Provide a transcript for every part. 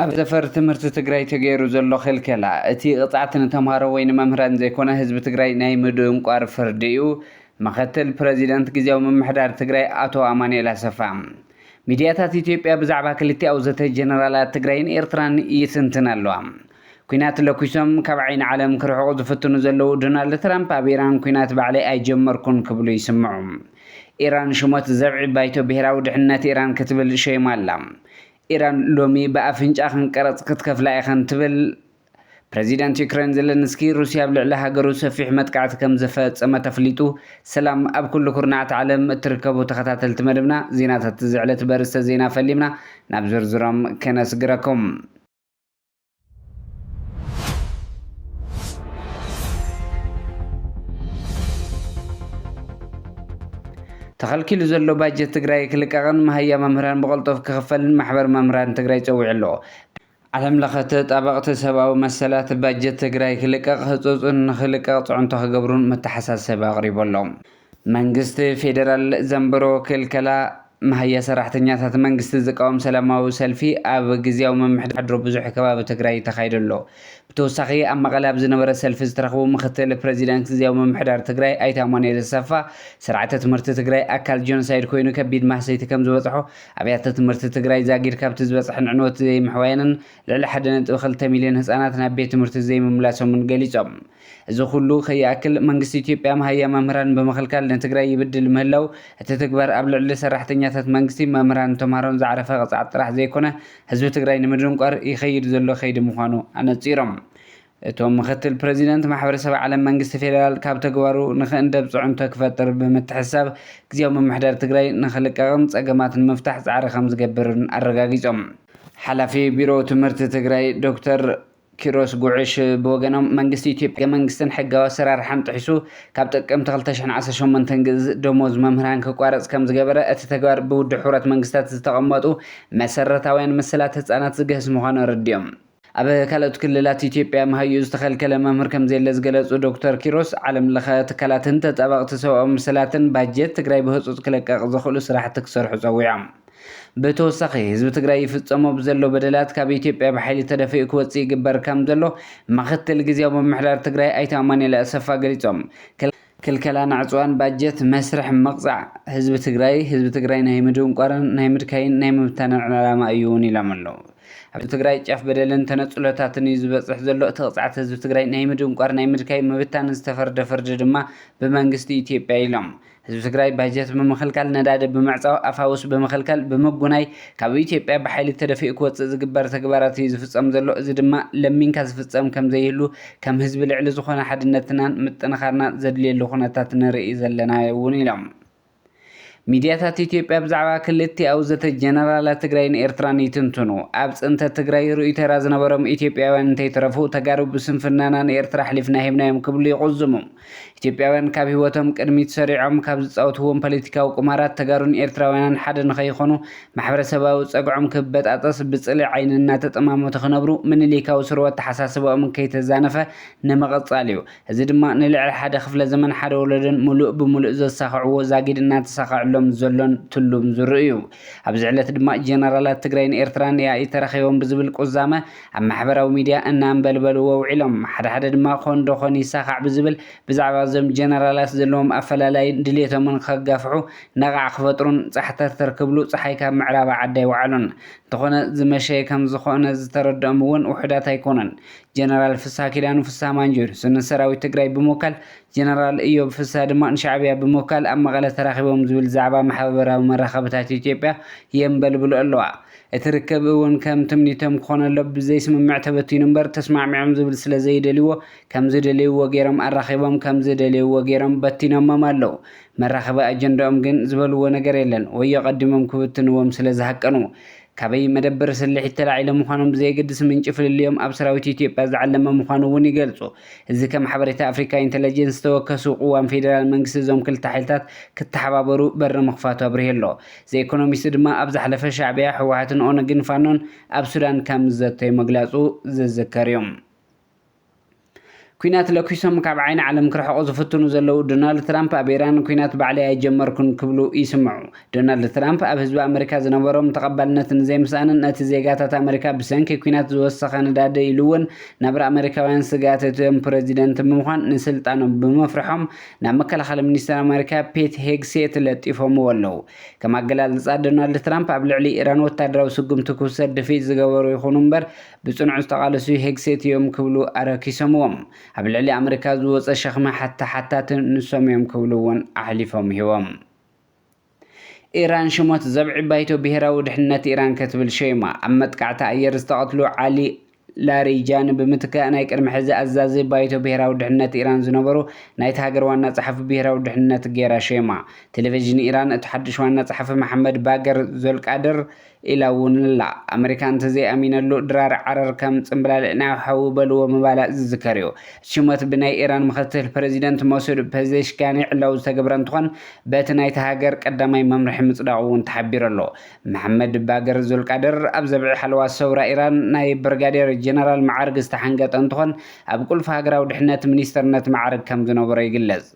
ኣብ ዘፈር ትምህርቲ ትግራይ ተገይሩ ዘሎ ክልከላ እቲ ቅፅዓት ንተምሃሮ ወይ ንመምህራን ዘይኮነ ህዝቢ ትግራይ ናይ ምድንቋር ፍርዲ እዩ ምክትል ፕረዚደንት ግዚያዊ ምምሕዳር ትግራይ አቶ አማኑኤል አሰፋ ሚድያታት ኢትዮጵያ ብዛዕባ ክልቲኡ ዘተ ጀነራላት ትግራይን ኤርትራን ይትንትን ኣለዋ ኩናት ለኩሶም ካብ ዓይኒ ዓለም ክርሕቁ ዝፍትኑ ዘለው ዶናልድ ትራምፕ ኣብ ኢራን ኩናት ባዕለይ ኣይጀመርኩን ክብሉ ይስምዑ ኢራን ሽሞት ዘብዒ ባይቶ ብሄራዊ ድሕንነት ኢራን ክትብል ሸይማ ኣላ ኢራን ሎሚ በአፍንጫ ክንቀረጽ ክትከፍላ ኢኸን ትብል ፕሬዚደንት ዩክሬን ዘለንስኪ ሩስያ ብልዕሊ ሃገሩ ሰፊሕ መጥቃዕቲ ከም ዝፈጸመ ተፍሊጡ ሰላም ኣብ ኩሉ ኩርናዓት ዓለም እትርከቡ ተኸታተልቲ መደብና ዜናታት ዝዕለት በርስተ ዜና ፈሊምና ናብ ዝርዝሮም ከነስግረኩም ተኸልኪሉ ዘሎ ባጀት ትግራይ ክልቀቕን መሃያ መምህራን ብቕልጡፍ ክኽፈልን ማሕበር መምህራን ትግራይ ፀዊዑ ኣሎ ዓለም ለኸ ተጣበቕቲ ሰብኣዊ መሰላት ባጀት ትግራይ ክልቀቕ ህፁፅን ንኽልቀቕ ፅዕንቶ ክገብሩን መተሓሳሰቢ ኣቕሪቡ ኣሎ መንግስቲ ፌደራል ዘንብሮ ክልከላ መሃያ ሰራሕተኛታት መንግስቲ ዝቃወም ሰላማዊ ሰልፊ ኣብ ግዚያዊ ምምሕዳር ብዙሕ ከባቢ ትግራይ ተኻይዱ ኣሎ ብተወሳኺ ኣብ መቐለ ኣብ ዝነበረ ሰልፊ ዝተረኸቡ ምክትል ፕረዚደንት ግዚያዊ ምምሕዳር ትግራይ ኣይተ አማኑኤል አሰፋ ስርዓተ ትምህርቲ ትግራይ ኣካል ጆኖሳይድ ኮይኑ ከቢድ ማህሰይቲ ከም ዝበፅሖ ኣብያተ ትምህርቲ ትግራይ ዛጊድ ካብቲ ዝበፅሐ ንዕንወት ዘይምሕዋየንን ልዕሊ 1.2 ሚልዮን ህፃናት ናብ ቤት ትምህርቲ ዘይምምላሶምን ገሊፆም እዚ ኩሉ ከይኣክል መንግስቲ ኢትዮጵያ መሃያ መምህራን ብምኽልካል ንትግራይ ይብድል ምህላው እቲ ተግባር ኣብ ልዕሊ ሰራሕተኛታት መንግስቲ መምህራን ተምሃሮን ዝዓረፈ ቅፅዓት ጥራሕ ዘይኮነ ህዝቢ ትግራይ ንምድንቋር ይኸይድ ዘሎ ከይዲ ምዃኑ ኣነፂሮም እቶም ምክትል ፕረዚደንት ማሕበረሰብ ዓለም መንግስቲ ፌደራል ካብ ተግባሩ ንኽእንደብ ፅዕንቶ ክፈጥር ብምትሕሳብ ግዚያዊ ምምሕዳር ትግራይ ንኽልቀቕን ፀገማት ንምፍታሕ ፃዕሪ ከም ዝገብርን ኣረጋጊፆም ሓላፊ ቢሮ ትምህርቲ ትግራይ ዶክተር ኪሮስ ጉዕሽ በወገኖም መንግስቲ ኢትዮጵያ መንግስትን ሕጋዊ ኣሰራርሓን ጥሒሱ ካብ ጥቅምቲ 2018 ግዝ ደሞዝ መምህራን ክቋረፅ ከም ዝገበረ እቲ ተግባር ብውድብ ሕብረት መንግስታት ዝተቐመጡ መሰረታውያን መሰላት ህፃናት ዝገህስ ምዃኑ ረዲኦም ኣብ ካልኦት ክልላት ኢትዮጵያ መሃዩ ዝተኸልከለ መምህር ከም ዘየለ ዝገለጹ ዶክተር ኪሮስ ዓለም ለኸ ትካላትን ተጣበቕቲ ሰብኣዊ መሰላትን ባጀት ትግራይ ብህፁፅ ክለቀቕ ዝኽእሉ ስራሕቲ ክሰርሑ ፀዊዖም ብተወሳኺ ህዝቢ ትግራይ ይፍፀሞ ብዘሎ በደላት ካብ ኢትዮጵያ ብሓይሊ ተደፊኡ ክወፅእ ይግበር ከም ዘሎ ምክትል ግዚያዊ ምምሕዳር ትግራይ ኣይተ አማኑኤል አሰፋ ገሊፆም ክልከላ ናዕፅዋን ባጀት መስርሕ መቕፃዕ ህዝቢ ትግራይ ናይ ምድንቋርን ናይ ምድካይን ናይ ምብታንን ዕላማ እዩ እውን ኢሎም ኣለዉ ኣብ ትግራይ ጫፍ በደልን ተነፅሎታትን እዩ ዝበፅሕ ዘሎ እቲ ቅፅዓት ህዝቢ ትግራይ ናይ ምድንቋር ናይ ምድካይ ምብታን ዝተፈርደ ፍርዲ ድማ ብመንግስቲ ኢትዮጵያ ኢሎም ህዝቢ ትግራይ ባጀት ብምኽልካል ነዳዲ ብምዕፃው ኣፋውስ ብምኽልካል ብምጉናይ ካብ ኢትዮጵያ ብሓይሊ ተደፊኡ ክወፅእ ዝግበር ተግባራት እዩ ዝፍፀም ዘሎ እዚ ድማ ለሚንካ ዝፍፀም ከም ዘይህሉ ከም ህዝቢ ልዕሊ ዝኾነ ሓድነትናን ምጥንኻርና ዘድልየሉ ኩነታት ንርኢ ዘለና እውን ኢሎም ሚድያታት ኢትዮጵያ ብዛዕባ ክልቲኡ ዘተ ጀነራላት ትግራይን ኤርትራን ይትንትኑ ኣብ ፅንተት ትግራይ ርእይተራ ዝነበሮም ኢትዮጵያውያን እንተይተረፉ ተጋሩ ብስንፍናና ንኤርትራ ሕሊፍና ሂብናዮም ክብሉ ይቕዝሙ ኢትዮጵያውያን ካብ ሂወቶም ቅድሚት ሰሪዖም ካብ ዝፃወትዎም ፖለቲካዊ ቁማራት ተጋሩን ኤርትራውያንን ሓደ ንኸይኾኑ ማሕበረሰባዊ ፀግዖም ክበጣጠስ ብፅልዕ ዓይኒ እናተጠማመቱ ክነብሩ ምንሊካዊ ስርወት ተሓሳስቦኦም ከይተዛነፈ ንምቕፃል እዩ እዚ ድማ ንልዕሊ ሓደ ክፍለ ዘመን ሓደ ወለዶን ሙሉእ ብሙሉእ ዘሳኽዕዎ ዛጊድ እናተሳኽዕሎም ዘሎን ትሉም ዝርእዩ ኣብዚ ዕለት ድማ ጀነራላት ትግራይን ኤርትራን ተራኺቦም ብዝብል ቁዛመ ኣብ ማሕበራዊ ሚድያ እናንበልበሉ ውዒሎም ሓደ ድማ ኮንዶ ኮን ይሳኻዕ ብዝብል ብዛዕባ እዞም ጀነራላት ዘለዎም ኣፈላላይን ድሌቶምን ከጋፍሑ ነቓዕ ክፈጥሩን ፃሕተርተር ክብሉ ፀሓይ ካብ ምዕራብ ዓዲ ይውዓሉን እንተኾነ ዝመሸየ ከም ዝኾነ ዝተረድኦም እውን ውሕዳት ኣይኮነን ጀነራል ፍስሓ ኪዳኑ ፍስሓ ማንጁር ስነ ሰራዊት ትግራይ ብምውካል ጀነራል ኢዮብ ፍስሓ ድማ ንሻዕብያ ብምውካል ኣብ መቐለ ተራኺቦም ዝብል ዛዕባ ማሕበራዊ መራኸብታት ኢትዮጵያ የንበልብሉ ኣለዋ እቲ ርክብ እውን ከም ትምኒቶም ክኾነሎ ብዘይስምምዕ ተበቲኑ እምበር ተስማዕሚዖም ዝብል ስለ ዘይደልይዎ ከም ዝደልይዎ ገይሮም ኣራኺቦም ከም ዝደልይዎ ገይሮም በቲኖሞም ኣለዉ መራኸቢ ኣጀንዳኦም ግን ዝበልዎ ነገር የለን ወዮ ቀዲሞም ክብትንዎም ስለ ዝሃቀኑ ካበይ መደበር ስልሒት ተላዒሎም ምዃኖም ብዘይገድስ ምንጭ ፍልልዮም ኣብ ሰራዊት ኢትዮጵያ ዝዓለመ ምዃኑ እውን ይገልጹ እዚ ከም ሓበሬታ ኣፍሪካ ኢንተለጀንስ ተወከሱ ቅዋም ፌደራል መንግስቲ እዞም ክልተ ሓይልታት ክተሓባበሩ በሪ ምኽፋቱ ኣብርሂ ኣሎ ዘኢኮኖሚስት ድማ ኣብ ዝሓለፈ ሻዕብያ ሕወሓትን ኦነግን ፋኖን ኣብ ሱዳን ከም ዘተዩ መግላፁ ዝዝከር እዮም ኩናት ለኩሶም ካብ ዓይኒ ዓለም ክርሕቁ ዝፍትኑ ዘለው ዶናልድ ትራምፕ ኣብ ኢራን ኩናት ባዕለይ ኣይጀመርኩን ክብሉ ይስምዑ። ዶናልድ ትራምፕ ኣብ ህዝቢ ኣሜሪካ ዝነበሮም ተቐባልነት ንዘይምስኣንን ነቲ ዜጋታት ኣሜሪካ ብሰንኪ ኩናት ዝወሰኸ ንዳደ ኢሉ እውን ናብራ ኣሜሪካውያን ስጋት እቶም ፕረዚደንት ብምዃን ንስልጣኖም ብምፍርሖም ናብ መከላኸሊ ሚኒስትር ኣሜሪካ ፔት ሄግሴት ለጢፎምዎ ኣለው። ከም ኣገላልፃ ዶናልድ ትራምፕ ኣብ ልዕሊ ኢራን ወታደራዊ ስጉምቲ ክውሰድ ድፊት ዝገበሩ ይኹኑ እምበር ብፅኑዕ ዝተቃለሱ ሄግሴት እዮም ክብሉ ኣረኪሶምዎም። ኣብ ልዕሊ ኣሜሪካ ዝወፀ ሸኽሚ ሓታትን ንሶም እዮም ክብሉ እውን ኣሕሊፎም ሂቦም። ኢራን ሽሞት ዘብዒ ባይቶ ብሄራዊ ድሕንነት ኢራን ክትብል ሸይማ ኣብ መጥቃዕቲ ኣየር ዝተቐትሉ ዓሊ ላሪጃን ብምትካእ ናይ ቅድሚ ሕዚ ኣዛዚ ባይቶ ብሄራዊ ድሕንነት ኢራን ዝነበሩ ናይቲ ሃገር ዋና ጸሓፊ ብሄራዊ ድሕንነት ጌራ ሸይማ ቴሌቪዥን ኢራን እቲ ሓድሽ ዋና ጸሓፊ መሐመድ ባገር ዞልቃድር ኢላ እውን ኣላ ኣሜሪካ እንተዘይኣሚነሉ ድራር ዓረር ከም ፅምብላልዕ ናይ ሓዊ በልዎ ምባላእ ዝዝከር እዩ። ሽሞት ብናይ ኢራን ምክትል ፕረዚደንት መሱድ ፔዜሽካን ዕላው ዝተገብረ እንትኾን በቲ ናይቲ ሃገር ቀዳማይ መምርሒ ምፅዳቅ እውን ተሓቢሩ ኣሎ። መሐመድ ባገር ዞልቃድር ኣብ ዘብዒ ሓለዋ ሰውራ ኢራን ናይ ብርጋዴር ጀነራል ማዕርግ ዝተሓንገጠ እንትኾን ኣብ ቁልፊ ሃገራዊ ድሕንነት ሚኒስተርነት ማዕርግ ከም ዝነበረ ይግለጽ።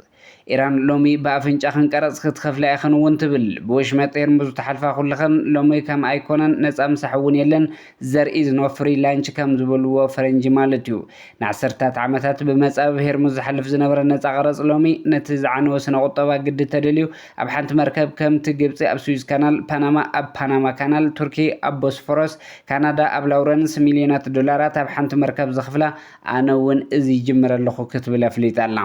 ኢራን ሎሚ በአፍንጫ ክንቀረጽ ክትከፍላ ይኽን እውን ትብል ብወሽመጥ ሄርሙዝ ተሓልፋ ኩልኸን ሎሚ ከም ኣይኮነን ነፃ ምሳሕ እውን የለን ዘርኢ ዝነፍሪ ላንች ከም ዝበልዎ ፈረንጂ ማለት እዩ። ንዓሰርታት ዓመታት ብመፃብ ሄርሙዝ ዝሓልፍ ዝነበረ ነፃ ቀረፅ ሎሚ ነቲ ዝዓነወ ስነ ቁጠባ ግዲ ተደልዩ ኣብ ሓንቲ መርከብ ከምቲ ግብፂ ኣብ ስዊዝ ካናል፣ ፓናማ ኣብ ፓናማ ካናል፣ ቱርኪ ኣብ ቦስፎረስ፣ ካናዳ ኣብ ላውረንስ ሚልዮናት ዶላራት ኣብ ሓንቲ መርከብ ዘኽፍላ ኣነ እውን እዚ ይጅምር ኣለኹ ክትብል ኣፍሊጣ ኣላ።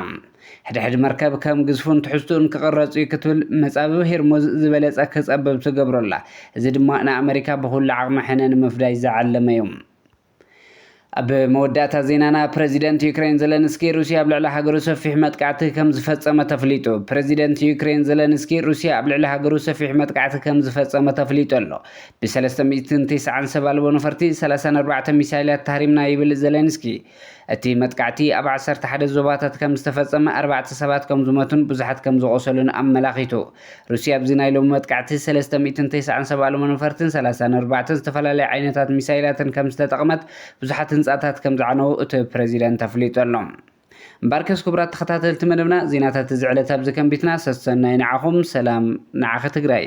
ሕድሕድ መርከብ ከም ግዝፉን ትሕዝቱን ክቕረፁ ክትብል መፃበቢ ሄርሙዝ ዝበለፀ ክፀበብ ትገብረላ። እዚ ድማ ንኣሜሪካ ብኩሉ ዓቕሚ ሕነ ንምፍዳይ ዝዓለመ እዩ። ኣብ መወዳእታ ዜናና ፕረዚደንት ዩክሬን ዘለንስኪ ሩስያ ኣብ ልዕሊ ሃገሩ ሰፊሕ መጥቃዕቲ ከም ዝፈፀመ ተፍሊጡ። ፕረዚደንት ዩክሬን ዘለንስኪ ሩስያ ኣብ ልዕሊ ሃገሩ ሰፊሕ መጥቃዕቲ ከም ዝፈፀመ ተፍሊጡ ኣሎ። ብ390 ሰብ ኣልቦ ነፈርቲ 34 ሚሳይላት ተሃሪምና ይብል ዘለንስኪ እቲ መጥቃዕቲ ኣብ 11 ዞባታት ከም ዝተፈፀመ 4 ሰባት ከም ዝሞቱን ብዙሓት ከም ዝቆሰሉን ኣመላኺቱ። ሩስያ ኣብዚ ናይ ሎሚ መጥቃዕቲ 390 ሰብ ኣልቦ ነፈርትን 34 ዝተፈላለዩ ዓይነታት ሚሳይላትን ከም ዝተጠቕመት ብዙሓት ህንፃታት ከም ዝዓነው እቲ ፕረዚደንት ኣፍሊጡ ኣሎ። እምበርከስ ክቡራት ተኸታተልቲ መደብና ዜናታት እዚ ዕለት ኣብዚ ከንቢትና ሰሰናይ ንዓኹም ሰላም ንዓኸ ትግራይ